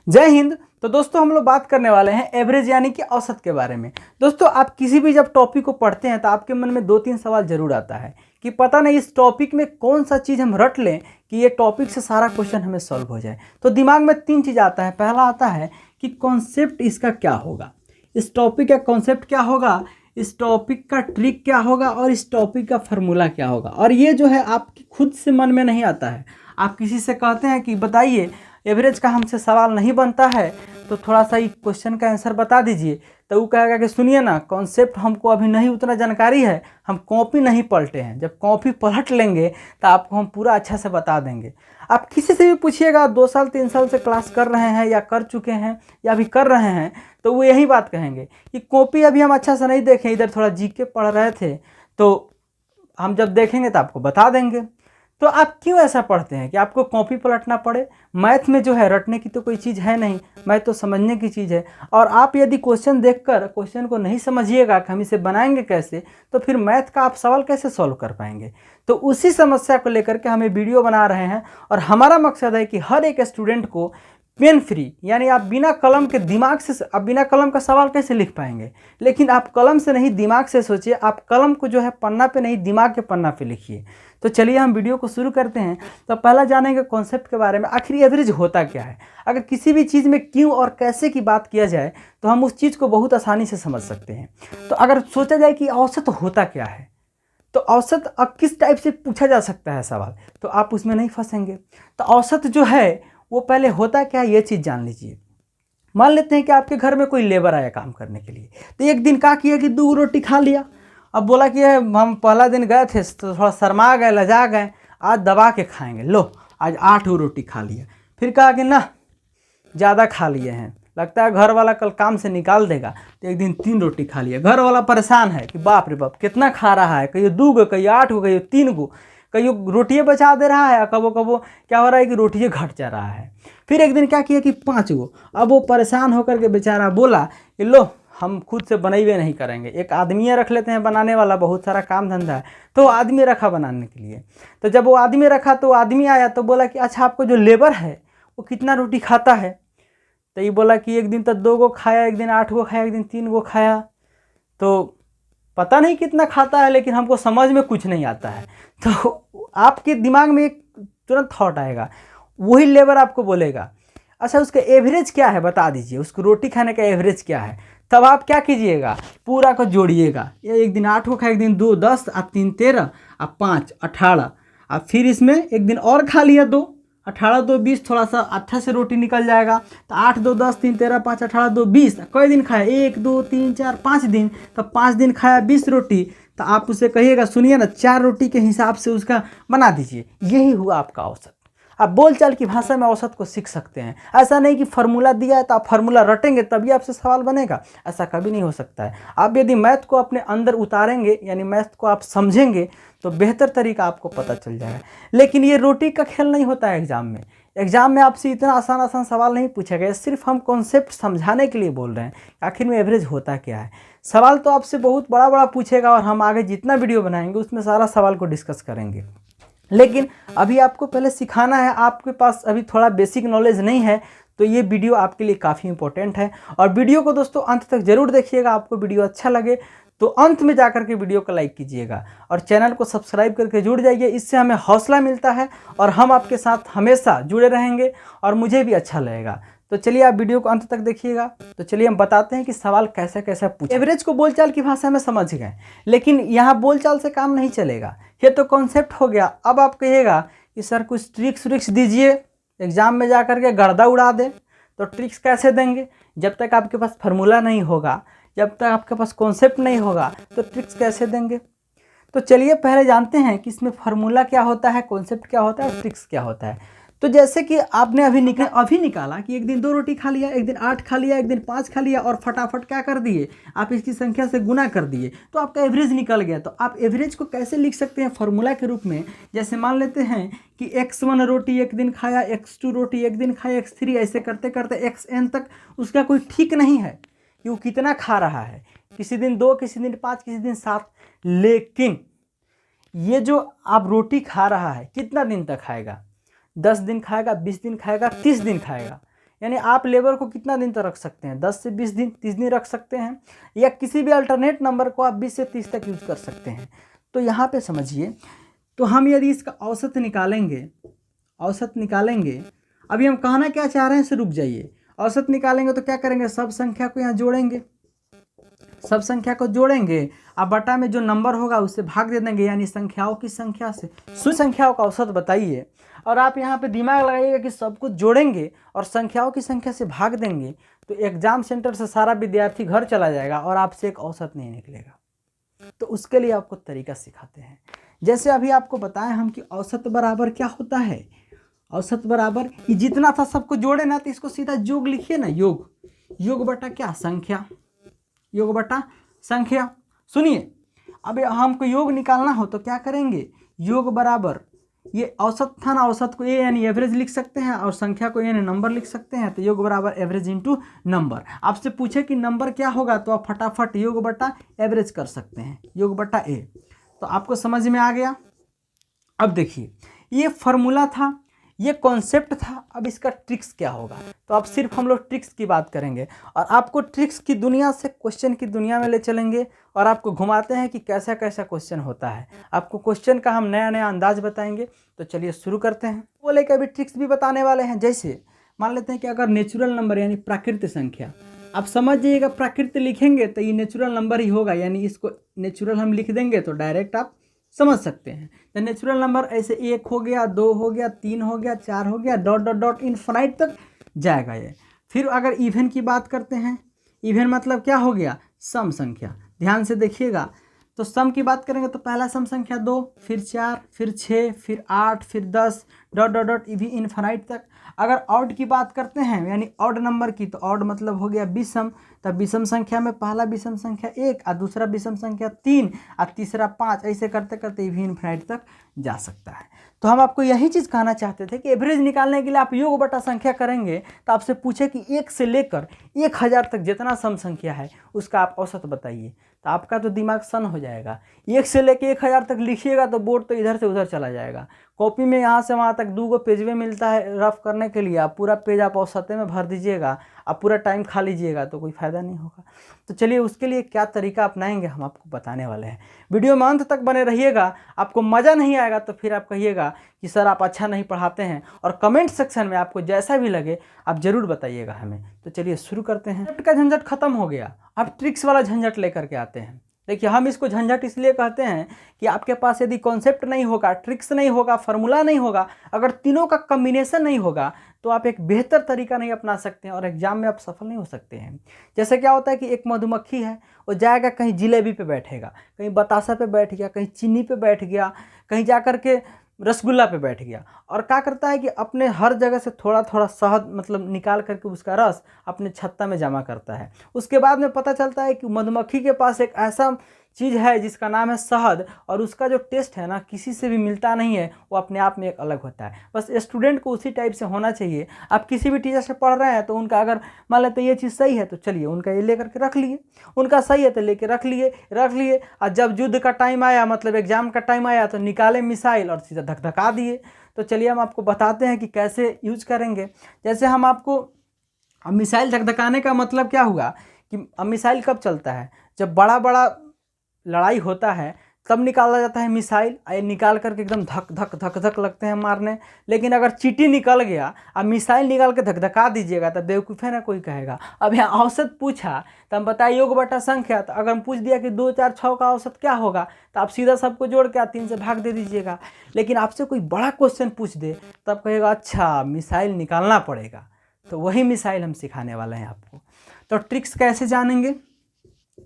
जय हिंद। तो दोस्तों हम लोग बात करने वाले हैं एवरेज यानी कि औसत के बारे में। दोस्तों आप किसी भी जब टॉपिक को पढ़ते हैं तो आपके मन में 2-3 सवाल जरूर आता है कि पता नहीं इस टॉपिक में कौन सा चीज़ हम रट लें कि ये टॉपिक से सारा क्वेश्चन हमें सॉल्व हो जाए। तो दिमाग में 3 चीज़ आता है। पहला आता है कि कॉन्सेप्ट इसका क्या होगा, इस टॉपिक का कॉन्सेप्ट क्या होगा, इस टॉपिक का ट्रिक क्या होगा और इस टॉपिक का फार्मूला क्या होगा। और ये जो है आपकी खुद से मन में नहीं आता है। आप किसी से कहते हैं कि बताइए एवरेज का हमसे सवाल नहीं बनता है तो थोड़ा सा ही क्वेश्चन का आंसर बता दीजिए, तो वो कहेगा कि सुनिए ना, कॉन्सेप्ट हमको अभी नहीं उतना जानकारी है, हम कॉपी नहीं पलटे हैं, जब कॉपी पलट लेंगे तो आपको हम पूरा अच्छा से बता देंगे। आप किसी से भी पूछिएगा 2 साल 3 साल से क्लास कर रहे हैं या कर चुके हैं या अभी कर रहे हैं तो वो यही बात कहेंगे कि कॉपी अभी हम अच्छा से नहीं देखें, इधर थोड़ा जीके पढ़ रहे थे तो हम जब देखेंगे तो आपको बता देंगे। तो आप क्यों ऐसा पढ़ते हैं कि आपको कॉपी पलटना पड़े? मैथ में जो है रटने की तो कोई चीज़ है नहीं, मैथ तो समझने की चीज़ है। और आप यदि क्वेश्चन देखकर क्वेश्चन को नहीं समझिएगा कि हम इसे बनाएंगे कैसे, तो फिर मैथ का आप सवाल कैसे सॉल्व कर पाएंगे? तो उसी समस्या को लेकर के हमें वीडियो बना रहे हैं और हमारा मकसद है कि हर एक स्टूडेंट को पेन फ्री, यानी आप बिना कलम के दिमाग से, आप बिना कलम का सवाल कैसे लिख पाएंगे? लेकिन आप कलम से नहीं दिमाग से सोचिए, आप कलम को जो है पन्ना पे नहीं दिमाग के पन्ना पे लिखिए। तो चलिए हम वीडियो को शुरू करते हैं। तो पहला जानेंगे कॉन्सेप्ट के बारे में, आखिर एवरेज होता क्या है। अगर किसी भी चीज़ में क्यों और कैसे की बात किया जाए तो हम उस चीज़ को बहुत आसानी से समझ सकते हैं। तो अगर सोचा जाए कि औसत होता क्या है, तो औसत अब किस टाइप से पूछा जा सकता है सवाल, तो आप उसमें नहीं फंसेंगे। तो औसत जो है वो पहले होता क्या है ये चीज़ जान लीजिए। मान लेते हैं कि आपके घर में कोई लेबर आया काम करने के लिए, तो एक दिन क्या किया कि 2 रोटी खा लिया। अब बोला कि हम पहला दिन गए थे तो थोड़ा शर्मा गए, लजा गए, आज दबा के खाएंगे, लो आज 8 रोटी खा लिया। फिर कहा कि ना ज़्यादा खा लिए हैं, लगता है घर वाला कल काम से निकाल देगा, तो एक दिन 3 रोटी खा लिया। घर वाला परेशान है कि बाप रे बाप कितना खा रहा है, कहीं 2 गो, कहीं 8 गो, कहीं 3 गो, कहीं रोटियाँ बचा दे रहा है, कबो कबो क्या हो रहा है कि रोटियाँ घट जा रहा है। फिर एक दिन क्या किया कि 5 गो। अब वो परेशान होकर के बेचारा बोला कि लो हम खुद से बनैबे नहीं करेंगे, एक आदमी रख लेते हैं बनाने वाला, बहुत सारा काम धंधा है। तो वो आदमी रखा बनाने के लिए। तो जब वो आदमी रखा तो आदमी आया तो बोला कि अच्छा आपको जो लेबर है वो कितना रोटी खाता है? तो ये बोला कि एक दिन तो 2 गो खाया, एक दिन 8 गो खाया, एक दिन 3 गो खाया। तो पता नहीं कितना खाता है, लेकिन हमको समझ में कुछ नहीं आता है। तो आपके दिमाग में एक तुरंत थॉट आएगा, वही लेबर आपको बोलेगा अच्छा उसका एवरेज क्या है बता दीजिए, उसको रोटी खाने का एवरेज क्या है। तब आप क्या कीजिएगा, पूरा को जोड़िएगा। ये एक दिन 8 को खाया, एक दिन 2 10, और 3 13, और 5 18, और फिर इसमें एक दिन और खा लिया 2, 18 2 20, थोड़ा सा अच्छा से रोटी निकल जाएगा। तो 8 2 10, 3 13, 5 18 2 20, कई दिन खाया 1 2 3 4 5 दिन, तो 5 दिन खाया 20 रोटी। तो आप उसे कहिएगा सुनिए ना 4 रोटी के हिसाब से उसका बना दीजिए। यही हुआ आपका औसत। आप बोलचाल की भाषा में औसत को सीख सकते हैं। ऐसा नहीं कि फार्मूला दिया है तो आप फार्मूला रटेंगे तभी आपसे सवाल बनेगा, ऐसा कभी नहीं हो सकता है। आप यदि मैथ को अपने अंदर उतारेंगे, यानी मैथ को आप समझेंगे, तो बेहतर तरीका आपको पता चल जाएगा। लेकिन ये रोटी का खेल नहीं होता है एग्जाम में। एग्जाम में आपसे इतना आसान आसान सवाल नहीं पूछा गया, सिर्फ हम कॉन्सेप्ट समझाने के लिए बोल रहे हैं आखिर में एवरेज होता क्या है। सवाल तो आपसे बहुत बड़ा बड़ा पूछेगा और हम आगे जितना वीडियो बनाएंगे उसमें सारा सवाल को डिस्कस करेंगे। लेकिन अभी आपको पहले सिखाना है, आपके पास अभी थोड़ा बेसिक नॉलेज नहीं है, तो ये वीडियो आपके लिए काफ़ी इंपॉर्टेंट है। और वीडियो को दोस्तों अंत तक जरूर देखिएगा। आपको वीडियो अच्छा लगे तो अंत में जाकर के वीडियो को लाइक कीजिएगा और चैनल को सब्सक्राइब करके जुड़ जाइए। इससे हमें हौसला मिलता है और हम आपके साथ हमेशा जुड़े रहेंगे और मुझे भी अच्छा लगेगा। तो चलिए आप वीडियो को अंत तक देखिएगा। तो चलिए हम बताते हैं कि सवाल कैसे कैसे पूछे। एवरेज को बोलचाल की भाषा में समझ गए, लेकिन यहाँ बोलचाल से काम नहीं चलेगा। ये तो कॉन्सेप्ट हो गया। अब आप कहिएगा कि सर कुछ ट्रिक्स व्रिक्स दीजिए, एग्जाम में जा कर के गर्दा उड़ा दे। तो ट्रिक्स कैसे देंगे? जब तक आपके पास फार्मूला नहीं होगा, जब तक आपके पास कॉन्सेप्ट नहीं होगा, तो ट्रिक्स कैसे देंगे? तो चलिए पहले जानते हैं कि इसमें फार्मूला क्या होता है, कॉन्सेप्ट क्या होता है और ट्रिक्स क्या होता है। तो जैसे कि आपने अभी निकाला कि एक दिन 2 रोटी खा लिया, एक दिन 8 खा लिया, एक दिन 5 खा लिया, और फटाफट क्या कर दिए, आप इसकी संख्या से गुना कर दिए, तो आपका एवरेज निकल गया। तो आप एवरेज को कैसे लिख सकते हैं फार्मूला के रूप में? जैसे मान लेते हैं कि x1 रोटी एक दिन खाया, x2 रोटी एक दिन खाया, x3, ऐसे करते करते xn तक उसका कोई ठीक नहीं है कि वो कितना खा रहा है। किसी दिन 2, किसी दिन 5, किसी दिन 7। लेकिन ये जो आप रोटी खा रहा है कितना दिन तक खाएगा? 10 दिन खाएगा, 20 दिन खाएगा, 30 दिन खाएगा। यानी आप लेबर को कितना दिन तक रख सकते हैं, 10 से 20 दिन, 30 दिन रख सकते हैं, या किसी भी अल्टरनेट नंबर को आप 20 से 30 तक यूज कर सकते हैं। तो यहाँ पे समझिए, तो हम यदि इसका औसत निकालेंगे, अभी हम कहना क्या चाह रहे हैं से रुक जाइए। औसत निकालेंगे तो क्या करेंगे, सब संख्या को यहाँ जोड़ेंगे, सब संख्या को जोड़ेंगे, अब बटा में जो नंबर होगा उससे भाग दे देंगे, यानी संख्याओं की संख्या से। शून्य संख्याओं का औसत बताइए, और आप यहाँ पे दिमाग लगाइएगा कि सब कुछ जोड़ेंगे और संख्याओं की संख्या से भाग देंगे तो एग्जाम सेंटर से सारा विद्यार्थी घर चला जाएगा और आपसे एक औसत नहीं निकलेगा। तो उसके लिए आपको तरीका सिखाते हैं। जैसे अभी आपको बताएं हम कि औसत बराबर क्या होता है। औसत बराबर ये जितना था सबको जोड़े ना, तो इसको सीधा योग लिखिए ना, योग बटा क्या, संख्या, योग बटा संख्या। सुनिए, अब हमको योग निकालना हो तो क्या करेंगे, योग बराबर ये औसत था ना, औसत को ए यानी एवरेज लिख सकते हैं और संख्या को यानी नंबर लिख सकते हैं। तो योग बराबर एवरेज इंटू नंबर। आपसे पूछे कि नंबर क्या होगा तो आप फटाफट योग बटा एवरेज कर सकते हैं, योग बटा ए। तो आपको समझ में आ गया। अब देखिए, ये फॉर्मूला था, ये कॉन्सेप्ट था, अब इसका ट्रिक्स क्या होगा। तो अब सिर्फ हम लोग ट्रिक्स की बात करेंगे और आपको ट्रिक्स की दुनिया से क्वेश्चन की दुनिया में ले चलेंगे और आपको घुमाते हैं कि कैसा कैसा क्वेश्चन होता है। आपको क्वेश्चन का हम नया नया अंदाज बताएंगे। तो चलिए शुरू करते हैं। बोले कि अभी ट्रिक्स भी बताने वाले हैं। जैसे मान लेते हैं कि अगर नेचुरल नंबर यानी प्राकृतिक संख्या, आप समझ जाइएगा, प्राकृतिक लिखेंगे तो ये नेचुरल नंबर ही होगा, यानी इसको नेचुरल हम लिख देंगे तो डायरेक्ट आप समझ सकते हैं। तो नेचुरल नंबर ऐसे 1 हो गया, 2 हो गया, 3 हो गया, 4 हो गया, डॉट डॉट डॉट इनफाइनाइट तक जाएगा ये। फिर अगर इवन की बात करते हैं, इवन मतलब क्या हो गया, सम संख्या। ध्यान से देखिएगा, तो सम की बात करेंगे तो पहला सम संख्या 2, फिर 4, फिर 6, फिर 8, फिर 10, डॉट डॉट डॉट इवी इनफाइनाइट तक। अगर ऑड की बात करते हैं यानी ऑड नंबर की, तो ऑड मतलब हो गया विषम। तब विषम संख्या में पहला विषम संख्या 1 और दूसरा विषम संख्या 3 और तीसरा 5, ऐसे करते करते इवी इनफाइनाइट तक जा सकता है। तो हम आपको यही चीज़ कहना चाहते थे कि एवरेज निकालने के लिए आप योग बटा संख्या करेंगे तो आपसे पूछे कि 1 से लेकर 1000 तक जितना सम संख्या है उसका आप औसत बताइए, तो आपका तो दिमाग सन हो जाएगा। 1 से लेकर 1000 तक लिखिएगा तो बोर्ड तो इधर से उधर चला जाएगा। कॉपी में यहाँ से वहाँ तक 2 पेज में मिलता है रफ करने के लिए, आप पूरा पेज आप औसते में भर दीजिएगा, आप पूरा टाइम खा लीजिएगा तो कोई फ़ायदा नहीं होगा। तो चलिए उसके लिए क्या तरीका अपनाएंगे हम आपको बताने वाले हैं। वीडियो में अंत तक बने रहिएगा। आपको मज़ा नहीं आएगा तो फिर आप कहिएगा कि सर आप अच्छा नहीं पढ़ाते हैं, और कमेंट सेक्शन में आपको जैसा भी लगे आप ज़रूर बताइएगा हमें। तो चलिए शुरू करते हैं। कॉन्सेप्ट का झंझट खत्म हो गया, अब ट्रिक्स वाला झंझट लेकर के आते हैं। देखिए, हम इसको झंझट इसलिए कहते हैं कि आपके पास यदि कॉन्सेप्ट नहीं होगा, ट्रिक्स नहीं होगा, फार्मूला नहीं होगा, अगर तीनों का कॉम्बिनेशन नहीं होगा तो आप एक बेहतर तरीका नहीं अपना सकते हैं और एग्जाम में आप सफल नहीं हो सकते हैं। जैसे क्या होता है कि एक मधुमक्खी है, वो जाएगा कहीं जिलेबी पे बैठेगा, कहीं बतासा पे बैठ गया, कहीं चीनी पे बैठ गया, कहीं जा कर के रसगुल्ला पे बैठ गया, और क्या करता है कि अपने हर जगह से थोड़ा थोड़ा शहद मतलब निकाल करके उसका रस अपने छत्ता में जमा करता है। उसके बाद में पता चलता है कि मधुमक्खी के पास एक ऐसा चीज़ है जिसका नाम है शहद, और उसका जो टेस्ट है ना किसी से भी मिलता नहीं है, वो अपने आप में एक अलग होता है। बस स्टूडेंट को उसी टाइप से होना चाहिए। आप किसी भी टीचर से पढ़ रहे हैं तो उनका अगर मान लेते ये चीज़ सही है तो चलिए उनका ये लेकर के रख लिए, उनका सही है तो लेके रख लिए, और जब युद्ध का टाइम आया मतलब एग्जाम का टाइम आया तो निकाले मिसाइल और सीधा धकधका दिए। तो चलिए हम आपको बताते हैं कि कैसे यूज करेंगे। जैसे हम आपको, अब मिसाइल धकधकाने का मतलब क्या हुआ कि अब मिसाइल कब चलता है, जब बड़ा बड़ा लड़ाई होता है तब निकाला जाता है मिसाइल, ये निकाल करके एकदम धक धक धक धक लगते हैं मारने। लेकिन अगर चीटी निकल गया अब मिसाइल निकाल के धकधका दीजिएगा तो बेवकूफ़ है ना कोई कहेगा। अब यहाँ औसत पूछा तो हम बताइए योग बटा संख्या, तो अगर हम पूछ दिया कि 2 4 6 का औसत क्या होगा तो आप सीधा सबको जोड़ के 3 से भाग दे दीजिएगा। लेकिन आपसे कोई बड़ा क्वेश्चन पूछ दे तब कहेगा अच्छा मिसाइल निकालना पड़ेगा, तो वही मिसाइल हम सिखाने वाले हैं आपको। तो ट्रिक्स कैसे जानेंगे,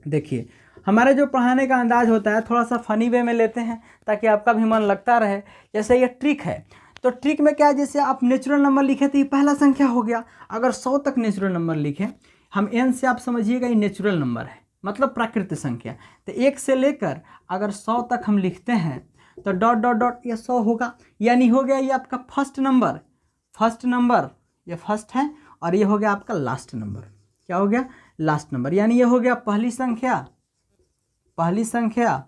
देखिए हमारे जो पढ़ाने का अंदाज होता है थोड़ा सा फ़नी वे में लेते हैं ताकि आपका भी मन लगता रहे। जैसे ये ट्रिक है, तो ट्रिक में क्या है, जैसे आप नेचुरल नंबर लिखे तो ये पहला संख्या हो गया। अगर 100 तक नेचुरल नंबर लिखें, हम n से आप समझिएगा ये नेचुरल नंबर है मतलब प्राकृतिक संख्या, तो 1 से लेकर अगर 100 तक हम लिखते हैं तो डॉट डॉट डॉट ये 100 होगा, यानी हो गया ये आपका फर्स्ट नंबर, ये फर्स्ट है, और ये हो गया आपका लास्ट नंबर। क्या हो गया, लास्ट नंबर, यानी ये हो गया पहली संख्या,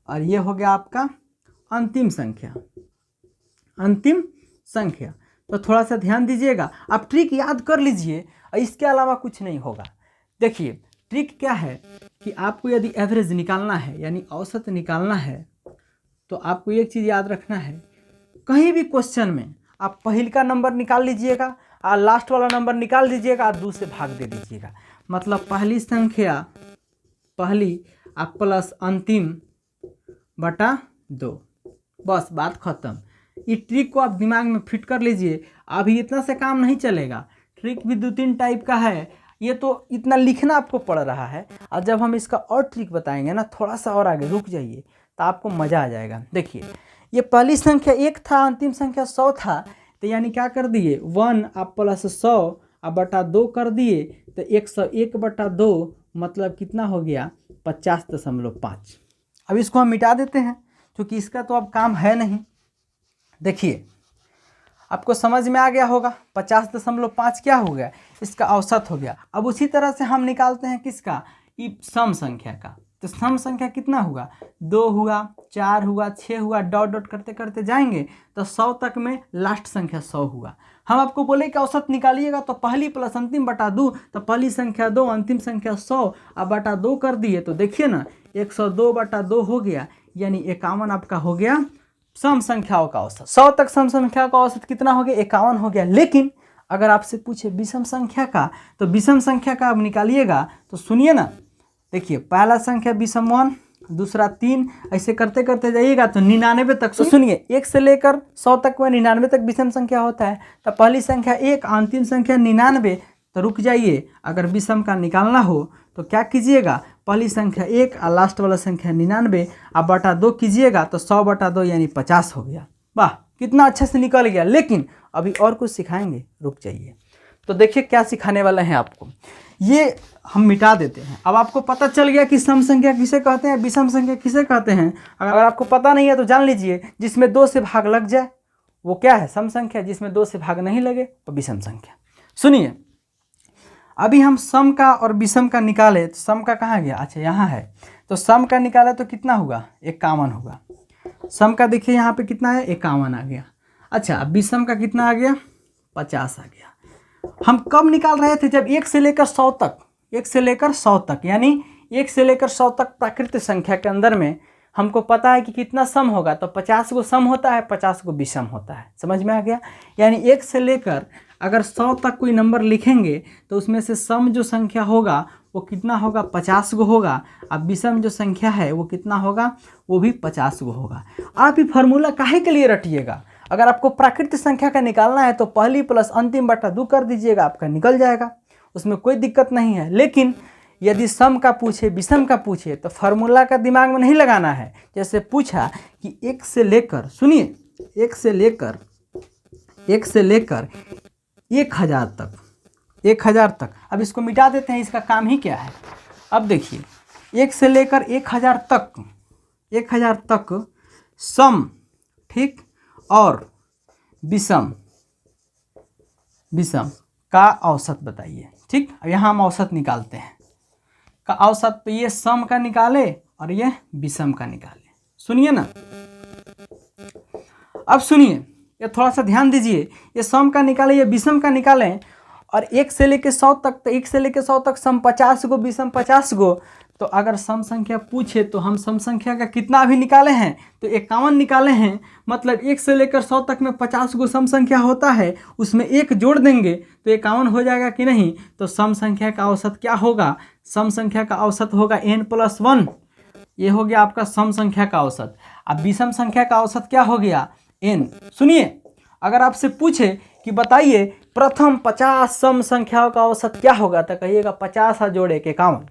और ये हो गया आपका अंतिम संख्या। तो थोड़ा सा ध्यान दीजिएगा, आप ट्रिक याद कर लीजिए, इसके अलावा कुछ नहीं होगा। देखिए ट्रिक क्या है कि आपको यदि एवरेज निकालना है यानी औसत निकालना है तो आपको एक चीज़ याद रखना है, कहीं भी क्वेश्चन में आप पहले का नंबर निकाल लीजिएगा और लास्ट वाला नंबर निकाल दीजिएगा और 2 से भाग दे दीजिएगा। मतलब पहली संख्या पहली आप प्लस अंतिम बटा 2, बस बात खत्म। ये ट्रिक को आप दिमाग में फिट कर लीजिए। अभी इतना से काम नहीं चलेगा, ट्रिक भी 2-3 टाइप का है। ये तो इतना लिखना आपको पड़ रहा है, और जब हम इसका और ट्रिक बताएंगे ना, थोड़ा सा और आगे रुक जाइए तो आपको मज़ा आ जाएगा। देखिए ये पहली संख्या 1 था, अंतिम संख्या 100 था, तो यानी क्या कर दिए 1 आप प्लस 100 अब बटा 2 कर दिए, तो 101 बटा 2 मतलब कितना हो गया 50.5। अब इसको हम मिटा देते हैं क्योंकि इसका तो अब काम है नहीं। देखिए आपको समझ में आ गया होगा, 50.5 क्या हो गया, इसका औसत हो गया। अब उसी तरह से हम निकालते हैं किसका, ये सम संख्या का। तो सम संख्या कितना हुआ, 2 हुआ, 4 हुआ, 6 हुआ, डॉट डॉट करते करते जाएंगे तो 100 तक में लास्ट संख्या 100 हुआ। हम आपको बोले कि औसत निकालिएगा तो पहली प्लस अंतिम बटा 2, तो पहली संख्या 2 अंतिम संख्या 100 अब बटा 2 कर दिए, तो देखिए ना 102 बटा 2 हो गया, यानी 51 आपका हो गया सम संख्याओं का औसत। 100 तक सम संख्या का औसत कितना हो गया, 51 हो गया। लेकिन अगर आपसे पूछे विषम संख्या का, तो विषम संख्या का अब निकालिएगा तो सुनिए ना, देखिए पहला संख्या विषम 1, दूसरा 3, ऐसे करते करते जाइएगा तो 99 तक। तो सुनिए 1 से लेकर 100 तक में 99 तक विषम संख्या होता है। तो पहली संख्या 1, अंतिम संख्या 99, तो रुक जाइए, अगर विषम का निकालना हो तो क्या कीजिएगा, पहली संख्या 1 और लास्ट वाला संख्या 99 अब बटा 2 कीजिएगा तो 100 बटा 2 यानी 50 हो गया। वाह कितना अच्छे से निकल गया। लेकिन अभी और कुछ सिखाएंगे, रुक जाइए। तो देखिए क्या सिखाने वाला है आपको, ये हम मिटा देते हैं। अब आपको पता चल गया कि सम संख्या किसे कहते हैं, विषम संख्या किसे कहते हैं। अगर आपको पता नहीं है तो जान लीजिए, जिसमें 2 से भाग लग जाए वो क्या है, सम संख्या, जिसमें 2 से भाग नहीं लगे वो विषम संख्या। सुनिए अभी हम सम का और विषम का निकाले, तो सम का कहाँ गया, अच्छा यहाँ है। तो सम का निकाला तो कितना होगा, 51 होगा। सम का देखिए यहाँ पे कितना है, 51 आ गया। अच्छा विषम का कितना आ गया, 50 आ गया। हम कब निकाल रहे थे, जब 1 से लेकर 100 तक, 1 से लेकर 100 तक, यानी 1 से लेकर 100 तक प्राकृतिक संख्या के अंदर में हमको पता है कि कितना सम होगा, तो 50 को सम होता है, 50 को विषम होता है। समझ में आ गया। यानी 1 से लेकर अगर 100 तक कोई नंबर लिखेंगे तो उसमें से सम जो संख्या होगा वो कितना होगा, 50 गो होगा। अब विषम जो संख्या है वो कितना होगा, वो भी 50 गो होगा। आप ये फार्मूला काहे के लिए रटिएगा, अगर आपको प्राकृतिक संख्या का निकालना है तो पहली प्लस अंतिम बटा 2 कर दीजिएगा, आपका निकल जाएगा, उसमें कोई दिक्कत नहीं है। लेकिन यदि सम का पूछे, विषम का पूछे, तो फार्मूला का दिमाग में नहीं लगाना है। जैसे पूछा कि 1 से लेकर, सुनिए 1 से लेकर 1000 तक, 1000 तक। अब इसको मिटा देते हैं, इसका काम ही क्या है। अब देखिए 1 से लेकर 1000 तक, 1000 तक सम, ठीक, और विषम का औसत बताइए। ठीक, अब यहाँ हम औसत निकालते हैं का औसत, तो ये सम का निकाले और ये विषम का निकाले। सुनिए ना, अब सुनिए, ये थोड़ा सा ध्यान दीजिए, ये सम का निकाले, ये विषम का निकालें, और 1 से लेकर 100 तक, तो 1 से लेकर 100 तक सम 50 गो, विषम 50 गो। तो अगर सम संख्या पूछे तो हम सम संख्या का कितना अभी निकाले हैं, तो 51 निकाले हैं। मतलब 1 से लेकर 100 तक में 50 गो सम संख्या होता है, उसमें 1 जोड़ देंगे तो 51 हो जाएगा कि नहीं। तो सम संख्या का औसत क्या होगा, सम संख्या का औसत होगा n+1। ये हो गया आपका सम संख्या का औसत। अब विषम संख्या का औसत क्या हो गया, n। सुनिए अगर आपसे पूछे कि बताइए प्रथम 50 सम संख्याओं का औसत क्या होगा, तो कहिएगा 50 जोड़े 51।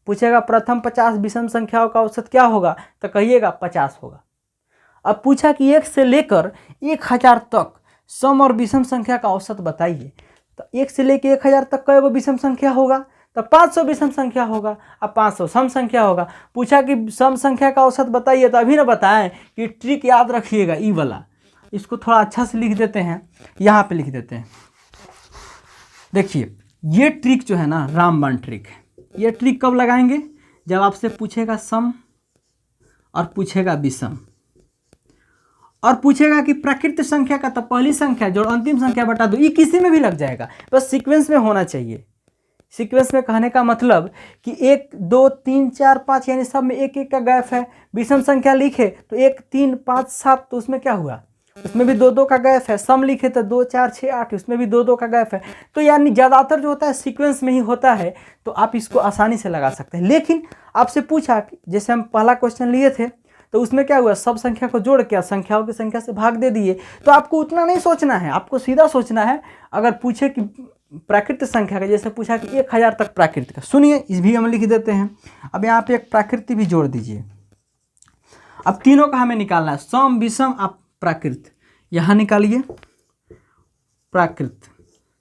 पूछेगा प्रथम 50 विषम संख्याओं का औसत क्या होगा, तो कहिएगा 50 होगा। अब पूछा कि 1 से लेकर 1000 तक सम और विषम संख्या का औसत बताइए, तो 1 से लेकर 1000 तक कई गो विषम संख्या होगा, तो 500 विषम संख्या होगा। अब 500 सम संख्या होगा। पूछा कि सम संख्या का औसत बताइए, तो अभी ना बताएं कि ट्रिक याद रखिएगा ई वाला। इसको थोड़ा अच्छा से लिख देते हैं, यहाँ पे लिख देते हैं। देखिए ये ट्रिक जो है ना रामबाण ट्रिक है। ये ट्रिक कब लगाएंगे, जब आपसे पूछेगा सम और पूछेगा विषम, और पूछेगा कि प्राकृत संख्या का, तो पहली संख्या जोड़ अंतिम संख्या बटा 2, ये किसी में भी लग जाएगा, बस सीक्वेंस में होना चाहिए। सीक्वेंस में कहने का मतलब कि 1 2 3 4 5 यानी सब में एक एक का गैप है। विषम संख्या लिखे तो 1 3 5 7, तो उसमें क्या हुआ, उसमें भी 2 2 का गैप है। सम लिखे तो 2 4 6 8, उसमें भी 2 2 का गैप है। तो यानी ज़्यादातर जो होता है सीक्वेंस में ही होता है, तो आप इसको आसानी से लगा सकते हैं। लेकिन आपसे पूछा, जैसे हम पहला क्वेश्चन लिए थे, तो उसमें क्या हुआ, सब संख्या को जोड़ के संख्याओं की संख्या से भाग दे दिए। तो आपको उतना नहीं सोचना है, आपको सीधा सोचना है। अगर पूछे कि प्राकृत संख्या का, जैसे पूछा कि 1000 तक प्राकृत का, सुनिए इस भी हम लिख देते हैं। अब यहाँ पे एक प्राकृत भी जोड़ दीजिए। अब तीनों का हमें निकालना है, सम विषम आप प्राकृत, यहाँ निकालिए प्राकृत।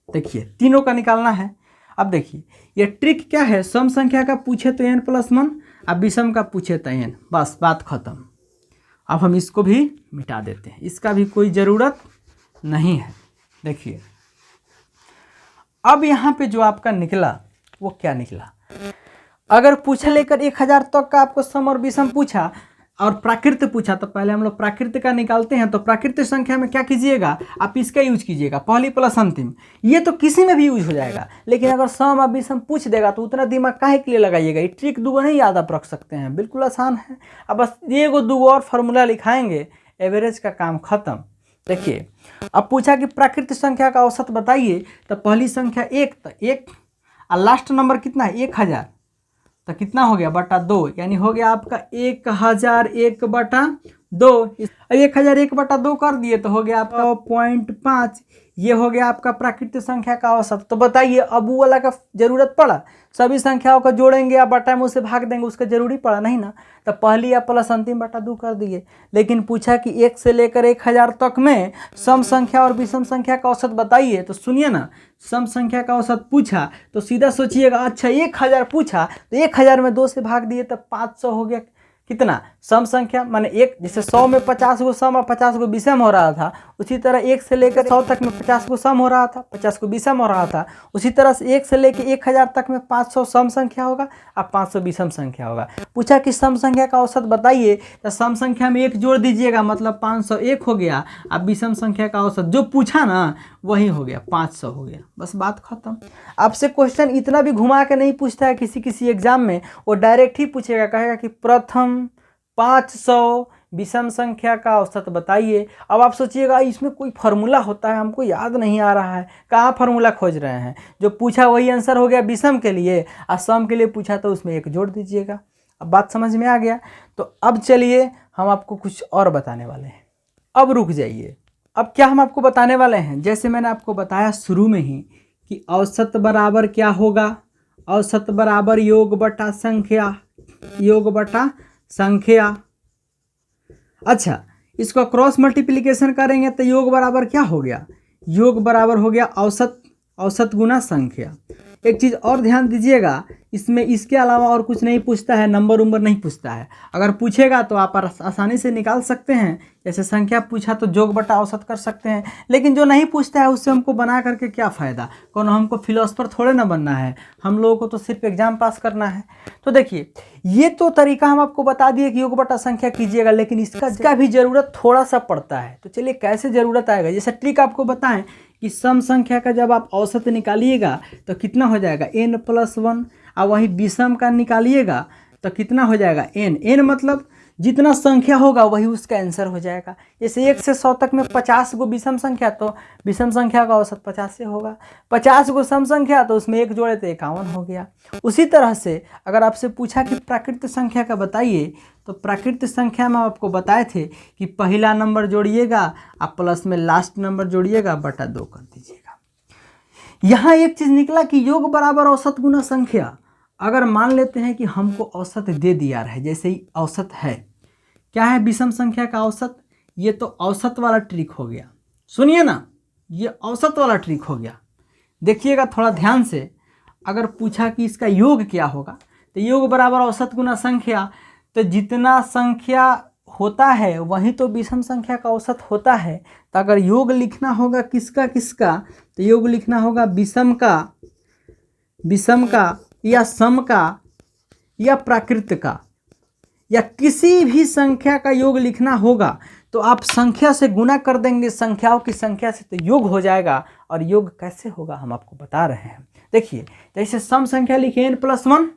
देखिए तीनों का निकालना है। अब देखिए ये ट्रिक क्या है, सम संख्या का पूछे तो n+1, अब विषम का पूछे तो n, बस बात खत्म। अब हम इसको भी मिटा देते हैं, इसका भी कोई ज़रूरत नहीं है। देखिए अब यहाँ पे जो आपका निकला वो क्या निकला, अगर पूछा लेकर 1000 तक का आपको सम और विषम पूछा और प्राकृत पूछा, तो पहले हम लोग प्राकृत का निकालते हैं। तो प्राकृत संख्या में क्या कीजिएगा, आप इसका यूज कीजिएगा, पहली प्लस अंतिम, ये तो किसी में भी यूज हो जाएगा। लेकिन अगर सम और विषम पूछ देगा तो उतना दिमाग काहे के लिए लगाइएगा, ये ट्रिक दूगो नहीं याद आप रख सकते हैं, बिल्कुल आसान है। अब बस एगो दूगो और फार्मूला लिखाएंगे, एवरेज का काम खत्म। देखिए अब पूछा कि प्राकृत संख्या का औसत बताइए, तो पहली संख्या 1, तो 1 और लास्ट नंबर कितना है 1000, तो कितना हो गया बटा 2, यानी हो गया आपका 1001 बटा 2। 1001 बटा 2 कर दिए तो हो गया आपका 0.5, ये हो गया आपका प्राकृत संख्या का औसत। तो बताइए अब वो वाला का जरूरत पड़ा, सभी संख्याओं को जोड़ेंगे या बटा में उसे भाग देंगे, उसका जरूरी पड़ा नहीं ना। तो पहली या प्लस अंतिम बटा 2 कर दिए। लेकिन पूछा कि 1 से लेकर 1000 तक में सम संख्या और विषम संख्या का औसत बताइए, तो सुनिए ना, सम संख्या का औसत पूछा तो सीधा सोचिएगा, अच्छा 1000 पूछा तो 1000 में 2 से भाग दिए तो 500 हो गया। कितना, सम संख्या माने 1, जैसे 100 में 50 गो सम और 50 गो विषम हो रहा था, उसी तरह 1 से लेकर 100 तक में 50 गो सम हो रहा था, 50 को विषम हो रहा था। उसी तरह से 1 से लेकर 1000 तक में 500 सम संख्या होगा और 500 विषम संख्या होगा। पूछा कि सम संख्या का औसत बताइए, तो सम संख्या में 1 जोड़ दीजिएगा, मतलब 501 हो गया। अब विषम संख्या का औसत जो पूछा ना वही हो गया, 500 हो गया, बस बात खत्म। आपसे क्वेश्चन इतना भी घुमा के नहीं पूछता है किसी एग्जाम में, वो डायरेक्ट ही पूछेगा, कहेगा कि प्रथम 500 विषम संख्या का औसत बताइए। अब आप सोचिएगा इसमें कोई फार्मूला होता है, हमको याद नहीं आ रहा है, कहाँ फार्मूला खोज रहे हैं, जो पूछा वही आंसर हो गया विषम के लिए, और सम के लिए पूछा तो उसमें 1 जोड़ दीजिएगा। अब बात समझ में आ गया। तो अब चलिए हम आपको कुछ और बताने वाले हैं। अब रुक जाइए, अब क्या हम आपको बताने वाले हैं, जैसे मैंने आपको बताया शुरू में ही कि औसत बराबर क्या होगा, औसत बराबर योग बटा संख्या, योग बटा संख्या। अच्छा, इसको क्रॉस मल्टीप्लिकेशन करेंगे तो योग बराबर क्या हो गया, योग बराबर हो गया औसत, औसत गुना संख्या। एक चीज़ और ध्यान दीजिएगा, इसमें इसके अलावा और कुछ नहीं पूछता है, नंबर उम्बर नहीं पूछता है। अगर पूछेगा तो आप आसानी से निकाल सकते हैं, जैसे संख्या पूछा तो जोग बटा औसत कर सकते हैं। लेकिन जो नहीं पूछता है उससे हमको बना करके क्या फ़ायदा, कौन हमको फिलोसफर थोड़े ना बनना है, हम लोगों को तो सिर्फ एग्जाम पास करना है। तो देखिए ये तो तरीका हम आपको बता दिए कि योग बटा संख्या कीजिएगा, लेकिन इसका भी ज़रूरत थोड़ा सा पड़ता है। तो चलिए कैसे ज़रूरत आएगा, जैसे ट्रिक आपको बताएं कि सम संख्या का जब आप औसत निकालिएगा तो कितना हो जाएगा n+1, और वहीं विषम का निकालिएगा तो कितना हो जाएगा n मतलब जितना संख्या होगा वही उसका आंसर हो जाएगा। जैसे 1 से 100 तक में 50 गो विषम संख्या, तो विषम संख्या का औसत 50 से होगा। 50 गो सम संख्या तो उसमें 1 जोड़े तो 51 हो गया। उसी तरह से अगर आपसे पूछा कि प्राकृत संख्या का बताइए, तो प्राकृत संख्या में आपको बताए थे कि पहला नंबर जोड़िएगा आप प्लस में लास्ट नंबर जोड़िएगा बटा 2 कर दीजिएगा। यहाँ एक चीज़ निकला कि योग बराबर औसत गुना संख्या। अगर मान लेते हैं कि हमको औसत दे दिया है, जैसे ही औसत है, क्या है विषम संख्या का औसत, ये तो औसत वाला ट्रिक हो गया। सुनिए ना, ये औसत वाला ट्रिक हो गया, देखिएगा थोड़ा ध्यान से। अगर पूछा कि इसका योग क्या होगा, तो योग बराबर औसत गुना संख्या, तो जितना संख्या होता है वही तो विषम संख्या का औसत होता है। तो अगर योग लिखना होगा किसका किसका, तो योग लिखना होगा विषम का या सम का या प्राकृत का, या किसी भी संख्या का योग लिखना होगा तो आप संख्या से गुना कर देंगे संख्याओं की संख्या से, तो योग हो जाएगा। और योग कैसे होगा हम आपको बता रहे हैं। देखिए जैसे सम संख्या लिखिए n+1,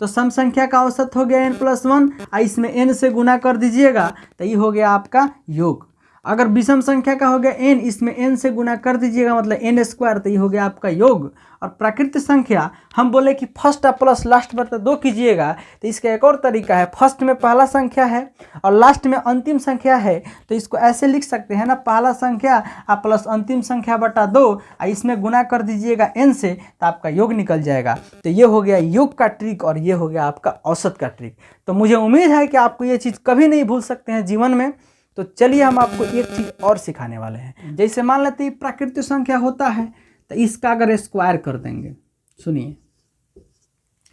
तो सम संख्या का औसत हो गया n+1, इसमें n से गुना कर दीजिएगा तो ये हो गया आपका योग। अगर विषम संख्या का हो गया n, इसमें n से गुना कर दीजिएगा मतलब n², तो ये हो गया आपका योग। और प्राकृतिक संख्या हम बोले कि फर्स्ट प्लस लास्ट बटा 2 कीजिएगा, तो इसका एक और तरीका है। फर्स्ट में पहला संख्या है और लास्ट में अंतिम संख्या है, तो इसको ऐसे लिख सकते हैं ना, पहला संख्या प्लस अंतिम संख्या बटा 2, इसमें गुना कर दीजिएगा n से, तो आपका योग निकल जाएगा। तो ये हो गया योग का ट्रिक और ये हो गया आपका औसत का ट्रिक। तो मुझे उम्मीद है कि आपको ये चीज़ कभी नहीं भूल सकते हैं जीवन में। तो चलिए हम आपको एक चीज़ और सिखाने वाले हैं। जैसे मान लेते हैं प्राकृतिक संख्या होता है, तो इसका अगर स्क्वायर कर देंगे, सुनिए,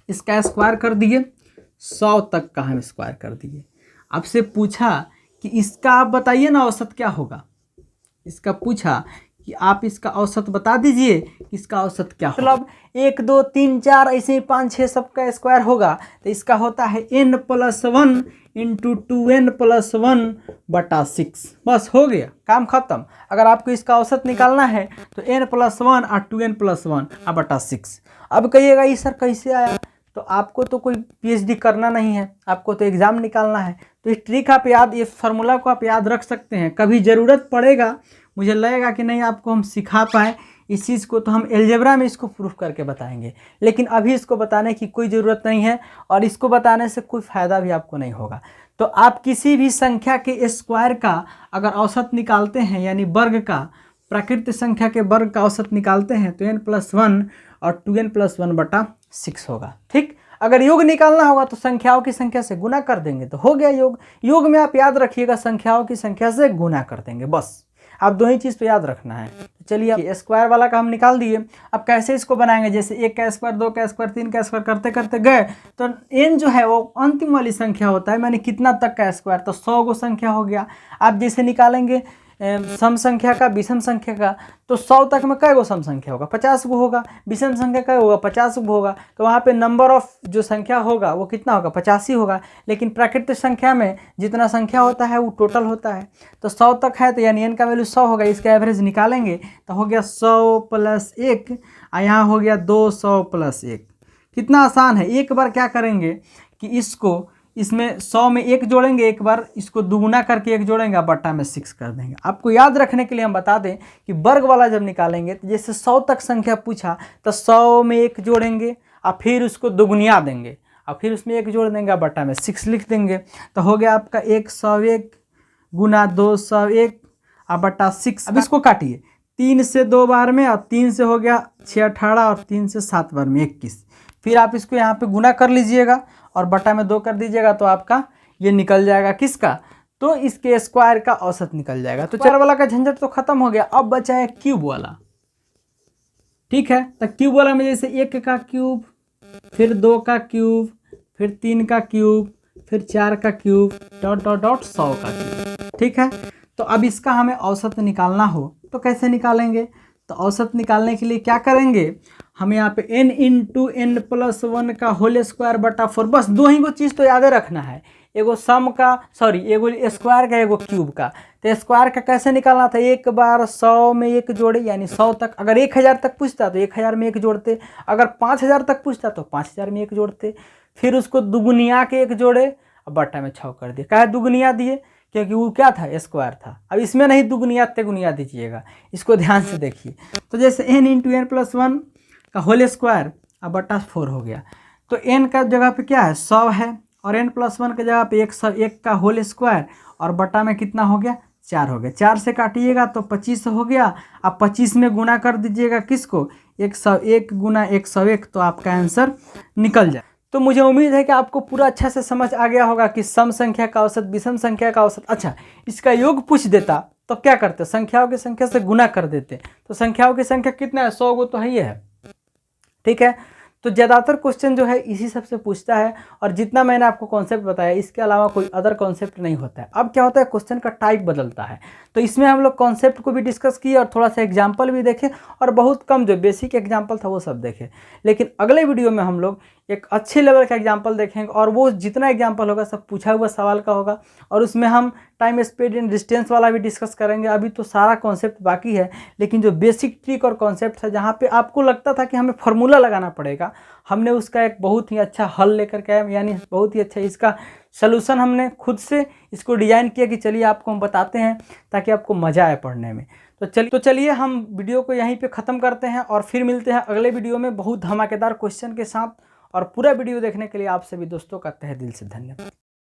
इसका स्क्वायर कर दिए, 100 तक का हम स्क्वायर कर दिए। आपसे पूछा कि इसका आप बताइए ना औसत क्या होगा। इसका पूछा कि आप इसका औसत बता दीजिए, इसका औसत क्या होगा। मतलब 1 2 3 4 ऐसे ही 5 6 सबका स्क्वायर होगा, तो इसका होता है n+1 इंटू 2n+1/6। बस हो गया, काम खत्म। अगर आपको इसका औसत निकालना है तो n+1 और 2n+1/6। अब कहिएगा ये सर कैसे आया, तो आपको तो कोई PhD करना नहीं है, आपको तो एग्ज़ाम निकालना है। तो इस ट्रिक आप याद, ये फार्मूला को आप याद रख सकते हैं। कभी ज़रूरत पड़ेगा, मुझे लगेगा कि नहीं आपको हम सिखा पाए इस चीज़ को, तो हम एलजेब्रा में इसको प्रूफ करके बताएंगे। लेकिन अभी इसको बताने की कोई ज़रूरत नहीं है और इसको बताने से कोई फ़ायदा भी आपको नहीं होगा। तो आप किसी भी संख्या के स्क्वायर का अगर औसत निकालते हैं, यानी वर्ग का, प्राकृतिक संख्या के वर्ग का औसत निकालते हैं, तो n+1 और 2n+1/6 होगा। ठीक, अगर योग निकालना होगा तो संख्याओं की संख्या से गुना कर देंगे तो हो गया योग। योग में आप याद रखिएगा संख्याओं की संख्या से गुना कर देंगे, बस आप दो ही चीज़ तो याद रखना है। तो चलिए स्क्वायर वाला का हम निकाल दिए। अब कैसे इसको बनाएंगे, जैसे 1 का स्क्वायर, 2 का स्क्वायर, 3 का स्क्वायर करते करते गए, तो n जो है वो अंतिम वाली संख्या होता है, मैंने कितना तक का स्क्वायर, तो 100 गो संख्या हो गया। आप जैसे निकालेंगे सम संख्या का विषम संख्या का, तो 100 तक में कै गो सम संख्या होगा, 50 गो होगा। विषम संख्या का होगा 50 गो होगा, तो वहाँ पे नंबर ऑफ जो संख्या होगा वो कितना होगा, 85 होगा। लेकिन प्राकृतिक संख्या में जितना संख्या होता है वो टोटल होता है, तो 100 तक है, तो यानी n का वैल्यू 100 होगा। इसका एवरेज निकालेंगे तो हो गया 100 + 1, और यहाँ हो गया 200 + 1। कितना आसान है। एक बार क्या करेंगे कि इसको, इसमें 100 में 1 जोड़ेंगे, एक बार इसको दुगुना करके 1 जोड़ेंगे, बट्टा में 6 कर देंगे। आपको याद रखने के लिए हम बता दें कि वर्ग वाला जब निकालेंगे तो जैसे 100 तक संख्या पूछा तो 100 में 1 जोड़ेंगे और फिर उसको दुगुनिया देंगे और फिर उसमें 1 जोड़ देंगे, बट्टा में 6 लिख देंगे। तो हो गया आपका 101 गुना 201 और बट्टा 6। अब इसको काटिए, 3 से 2 बार में, और 3 से हो गया 6 18, और 3 से 7 बार में 21। फिर आप इसको यहाँ पे गुना कर लीजिएगा और बटा में 2 कर दीजिएगा, तो आपका ये निकल जाएगा किसका, तो इसके स्क्वायर का औसत निकल जाएगा। तो 4 वाला का झंझट तो खत्म हो गया। अब बचा है क्यूब वाला। ठीक है, तो क्यूब वाला में जैसे 1 का क्यूब, फिर 2 का क्यूब, फिर 3 का क्यूब, फिर 4 का क्यूब, डॉट डॉट डॉट 100 का क्यूब। ठीक है, तो अब इसका हमें औसत निकालना हो तो कैसे निकालेंगे, तो औसत निकालने के लिए क्या करेंगे, हमें यहाँ पे n इंटू n+1 का होल स्क्वायर बटा 4, बस दो ही को चीज़ तो याद रखना है, एगो सम का, सॉरी एगो स्क्वायर का, एगो क्यूब का। तो स्क्वायर का कैसे निकालना था, एक बार 100 में 1 जोड़े, यानी 100 तक। अगर 1000 तक पूछता तो 1000 में 1 जोड़ते, अगर 5000 तक पूछता तो 5000 में 1 जोड़ते, फिर उसको दुगुनिया के 1 जोड़े और बट्टा में 6 कर दिए। क्या दुगुनिया दिए, क्योंकि वो क्या था, स्क्वायर था। अब इसमें नहीं दुगुनिया तेगुनिया दीजिएगा, इसको ध्यान से देखिए। तो जैसे n इंटू n+1 का होल स्क्वायर अब बटा 4 हो गया, तो n का जगह पे क्या है 100 है, और n+1 के जगह पे 101 का होल स्क्वायर और बटा में कितना हो गया 4 हो गया। 4 से काटिएगा तो 25 हो गया। अब 25 में गुना कर दीजिएगा किसको, 101 गुना 101, तो आपका आंसर निकल जाए। तो मुझे उम्मीद है कि आपको पूरा अच्छा से समझ आ गया होगा कि सम संख्या का औसत, विषम संख्या का औसत। अच्छा, इसका योग पूछ देता तो क्या करते, संख्याओं की संख्या से गुना कर देते। तो संख्याओं की संख्या कितना है, 100 गो तो है ही है। ठीक है, तो ज़्यादातर क्वेश्चन जो है इसी सब से पूछता है, और जितना मैंने आपको कॉन्सेप्ट बताया इसके अलावा कोई अदर कॉन्सेप्ट नहीं होता है। अब क्या होता है, क्वेश्चन का टाइप बदलता है, तो इसमें हम लोग कॉन्सेप्ट को भी डिस्कस किए और थोड़ा सा एग्जाम्पल भी देखें, और बहुत कम जो बेसिक एग्जाम्पल था वो सब देखें। लेकिन अगले वीडियो में हम लोग एक अच्छे लेवल का एग्जाम्पल देखेंगे, और वो जितना एग्जाम्पल होगा सब पूछा हुआ सवाल का होगा, और उसमें हम टाइम स्पीड एंड डिस्टेंस वाला भी डिस्कस करेंगे। अभी तो सारा कॉन्सेप्ट बाकी है, लेकिन जो बेसिक ट्रिक और कॉन्सेप्ट है जहाँ पे आपको लगता था कि हमें फार्मूला लगाना पड़ेगा, हमने उसका एक बहुत ही अच्छा हल लेकर के आए, यानी बहुत ही अच्छा इसका सलूशन हमने खुद से इसको डिज़ाइन किया कि चलिए आपको हम बताते हैं ताकि आपको मज़ा आए पढ़ने में। तो चलिए हम वीडियो को यहीं पे ख़त्म करते हैं और फिर मिलते हैं अगले वीडियो में बहुत धमाकेदार क्वेश्चन के साथ। और पूरा वीडियो देखने के लिए आप सभी दोस्तों का तहे दिल से धन्यवाद।